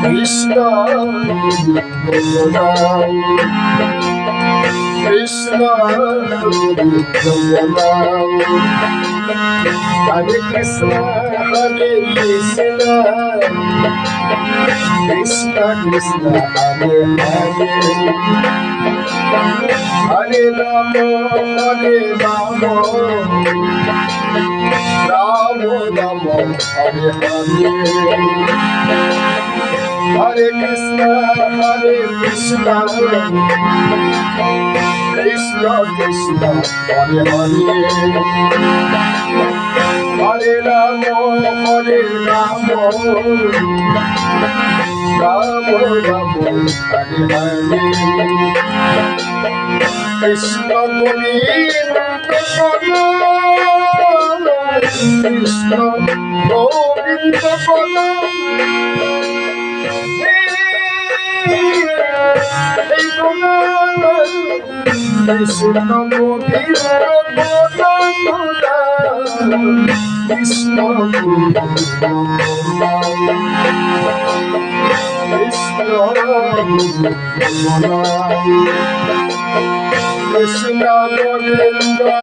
Krishna Krishna Hare Krishna Hare Krishna Krishna Krishna Hare Hare Hare Ram Ram Ram Hare Hare Hare Krishna Krishna Krishna Hare Hare Hare Ram Ram Ram Hare Hare Krishna Govinda Krishna Govinda Krishna Govinda Krishna Krishna Govinda